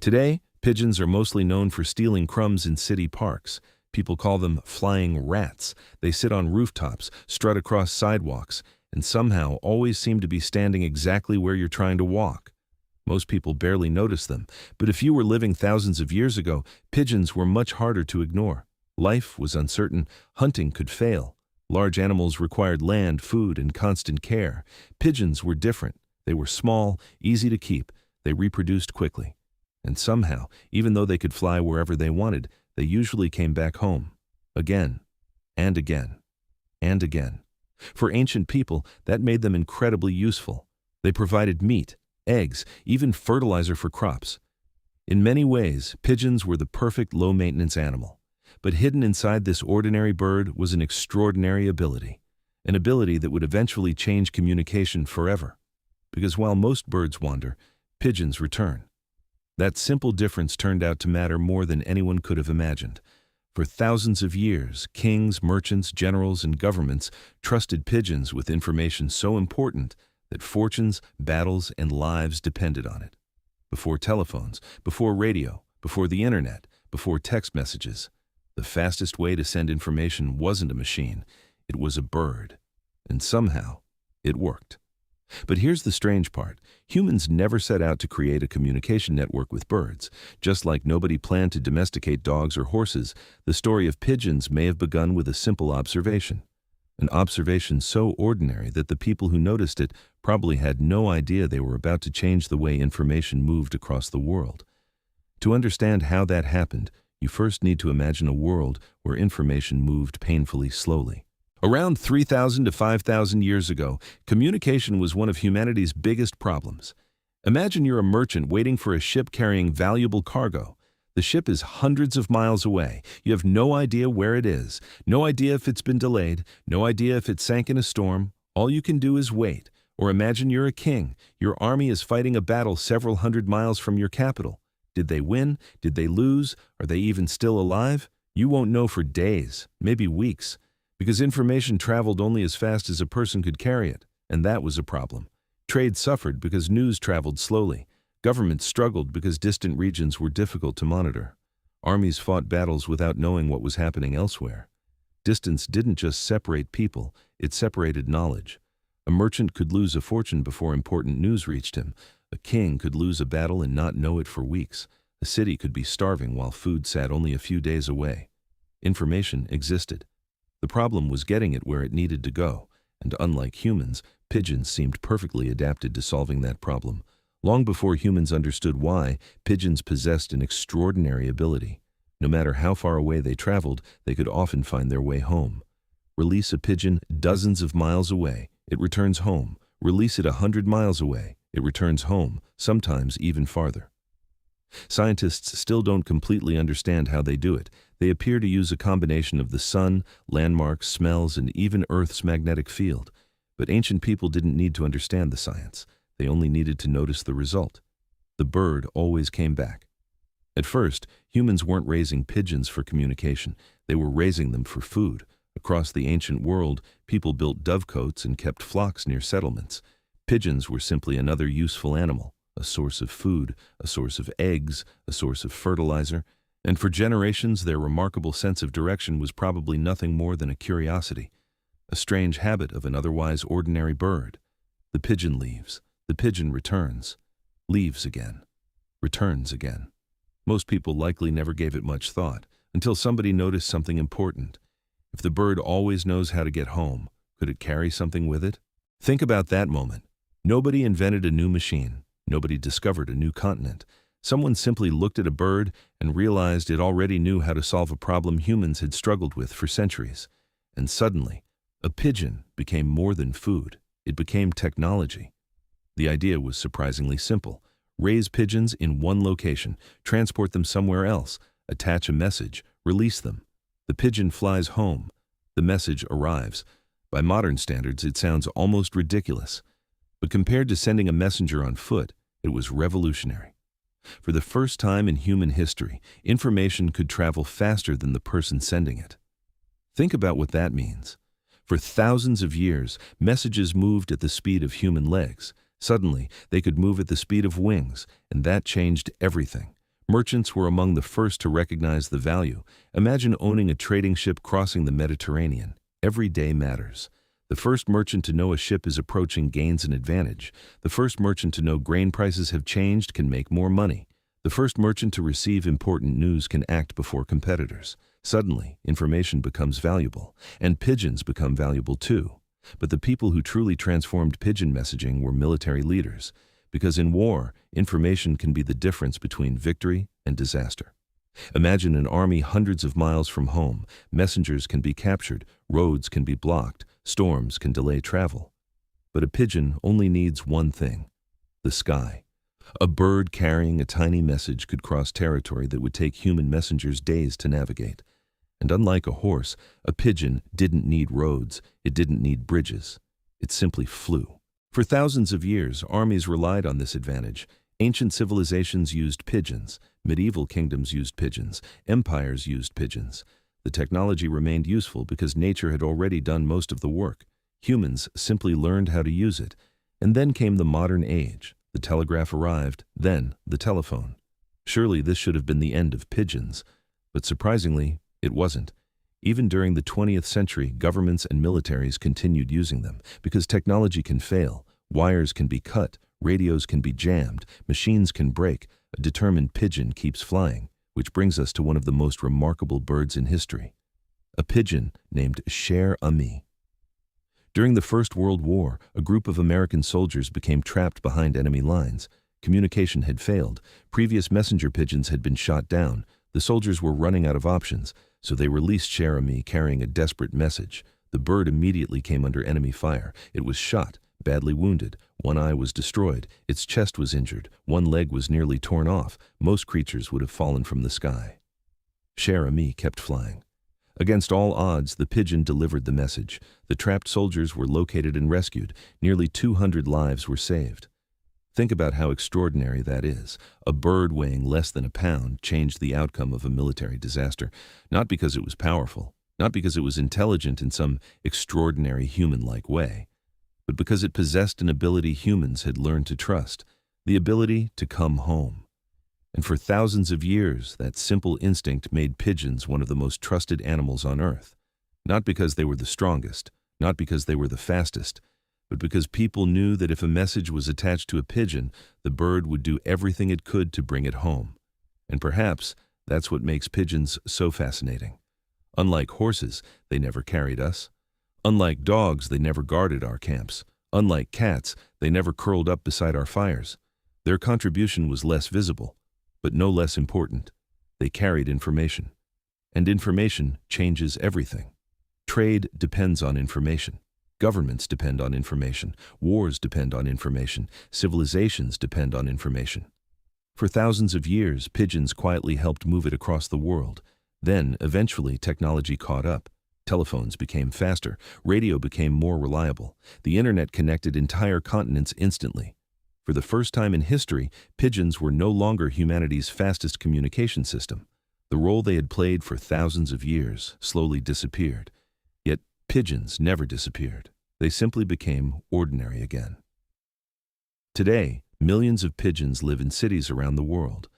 Today, pigeons are mostly known for stealing crumbs in city parks. People call them flying rats. They sit on rooftops, strut across sidewalks, and somehow always seem to be standing exactly where you're trying to walk. Most people barely notice them, but if you were living thousands of years ago, pigeons were much harder to ignore. Life was uncertain, hunting could fail. Large animals required land, food, and constant care. Pigeons were different. They were small, easy to keep. They reproduced quickly. And somehow, even though they could fly wherever they wanted, they usually came back home. Again, and again, and again. For ancient people, that made them incredibly useful. They provided meat, eggs, even fertilizer for crops. In many ways, pigeons were the perfect low-maintenance animal. But hidden inside this ordinary bird was an extraordinary ability. An ability that would eventually change communication forever. Because while most birds wander, pigeons return. That simple difference turned out to matter more than anyone could have imagined. For thousands of years, kings, merchants, generals, and governments trusted pigeons with information so important that fortunes, battles, and lives depended on it. Before telephones, before radio, before the internet, before text messages, the fastest way to send information wasn't a machine, it was a bird. And somehow, it worked. But here's the strange part. Humans never set out to create a communication network with birds. Just like nobody planned to domesticate dogs or horses, the story of pigeons may have begun with a simple observation. An observation so ordinary that the people who noticed it probably had no idea they were about to change the way information moved across the world. To understand how that happened, you first need to imagine a world where information moved painfully slowly. Around 3,000 to 5,000 years ago, communication was one of humanity's biggest problems. Imagine you're a merchant waiting for a ship carrying valuable cargo. The ship is hundreds of miles away. You have no idea where it is, no idea if it's been delayed, no idea if it sank in a storm. All you can do is wait. Or imagine you're a king. Your army is fighting a battle several hundred miles from your capital. Did they win? Did they lose? Are they even still alive? You won't know for days, maybe weeks. Because information traveled only as fast as a person could carry it, and that was a problem. Trade suffered because news traveled slowly. Governments struggled because distant regions were difficult to monitor. Armies fought battles without knowing what was happening elsewhere. Distance didn't just separate people, it separated knowledge. A merchant could lose a fortune before important news reached him. A king could lose a battle and not know it for weeks. A city could be starving while food sat only a few days away. Information existed. The problem was getting it where it needed to go, and unlike humans, pigeons seemed perfectly adapted to solving that problem. Long before humans understood why, pigeons possessed an extraordinary ability. No matter how far away they traveled, they could often find their way home. Release a pigeon dozens of miles away, it returns home. Release it 100 miles away, it returns home, sometimes even farther. Scientists still don't completely understand how they do it. They appear to use a combination of the sun, landmarks, smells, and even Earth's magnetic field. But ancient people didn't need to understand the science. They only needed to notice the result. The bird always came back. At first, humans weren't raising pigeons for communication. They were raising them for food. Across the ancient world, people built dovecotes and kept flocks near settlements. Pigeons were simply another useful animal. A source of food, a source of eggs, a source of fertilizer, and for generations their remarkable sense of direction was probably nothing more than a curiosity, a strange habit of an otherwise ordinary bird. The pigeon leaves, the pigeon returns, leaves again, returns again. Most people likely never gave it much thought, until somebody noticed something important. If the bird always knows how to get home, could it carry something with it? Think about that moment. Nobody invented a new machine. Nobody discovered a new continent. Someone simply looked at a bird and realized it already knew how to solve a problem humans had struggled with for centuries. And suddenly, a pigeon became more than food. It became technology. The idea was surprisingly simple. Raise pigeons in one location, transport them somewhere else, attach a message, release them. The pigeon flies home. The message arrives. By modern standards, it sounds almost ridiculous. But compared to sending a messenger on foot, it was revolutionary. For the first time in human history, information could travel faster than the person sending it. Think about what that means. For thousands of years, messages moved at the speed of human legs. Suddenly, they could move at the speed of wings, and that changed everything. Merchants were among the first to recognize the value. Imagine owning a trading ship crossing the Mediterranean. Every day matters. The first merchant to know a ship is approaching gains an advantage. The first merchant to know grain prices have changed can make more money. The first merchant to receive important news can act before competitors. Suddenly, information becomes valuable, and pigeons become valuable too. But the people who truly transformed pigeon messaging were military leaders, because in war, information can be the difference between victory and disaster. Imagine an army hundreds of miles from home. Messengers can be captured, roads can be blocked, storms can delay travel. But a pigeon only needs one thing: the sky. A bird carrying a tiny message could cross territory that would take human messengers days to navigate. And unlike a horse, a pigeon didn't need roads, it didn't need bridges. It simply flew. For thousands of years, armies relied on this advantage. Ancient civilizations used pigeons. Medieval kingdoms used pigeons. Empires used pigeons. The technology remained useful because nature had already done most of the work. Humans simply learned how to use it. And then came the modern age. The telegraph arrived, then the telephone. Surely this should have been the end of pigeons. But surprisingly, it wasn't. Even during the 20th century, governments and militaries continued using them, because technology can fail, wires can be cut, radios can be jammed, machines can break. A determined pigeon keeps flying, which brings us to one of the most remarkable birds in history. A pigeon named cher ami. During the First World War, a group of American soldiers became trapped behind enemy lines. Communication had failed. Previous messenger pigeons had been shot down. The soldiers were running out of options, so they released cher ami carrying a desperate message. The bird immediately came under enemy fire. It was shot, badly wounded. One eye was destroyed. Its chest was injured. One leg was nearly torn off. Most creatures would have fallen from the sky. Cher ami kept flying. Against all odds, the pigeon delivered the message. The trapped soldiers were located and rescued. Nearly 200 lives were saved. Think about how extraordinary that is. A bird weighing less than a pound changed the outcome of a military disaster, not because it was powerful, not because it was intelligent in some extraordinary human-like way, but because it possessed an ability humans had learned to trust, the ability to come home. And for thousands of years, that simple instinct made pigeons one of the most trusted animals on Earth. Not because they were the strongest, not because they were the fastest, but because people knew that if a message was attached to a pigeon, the bird would do everything it could to bring it home. And perhaps that's what makes pigeons so fascinating. Unlike horses, they never carried us. Unlike dogs, they never guarded our camps. Unlike cats, they never curled up beside our fires. Their contribution was less visible, but no less important. They carried information. And information changes everything. Trade depends on information. Governments depend on information. Wars depend on information. Civilizations depend on information. For thousands of years, pigeons quietly helped move it across the world. Then, eventually, technology caught up. Telephones became faster. Radio became more reliable. The internet connected entire continents instantly. For the first time in history, pigeons were no longer humanity's fastest communication system. The role they had played for thousands of years slowly disappeared. Yet pigeons never disappeared. They simply became ordinary again. Today, millions of pigeons live in cities around the world.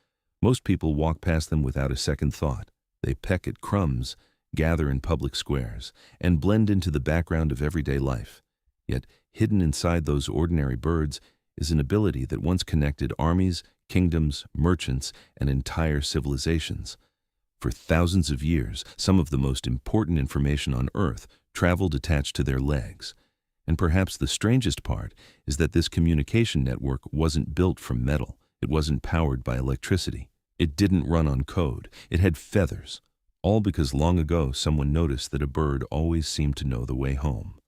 Most people walk past them without a second thought. They peck at crumbs, gather in public squares, and blend into the background of everyday life. Yet, hidden inside those ordinary birds is an ability that once connected armies, kingdoms, merchants, and entire civilizations. For thousands of years, some of the most important information on Earth traveled attached to their legs. And perhaps the strangest part is that this communication network wasn't built from metal. It wasn't powered by electricity. It didn't run on code. It had feathers. All because long ago someone noticed that a bird always seemed to know the way home.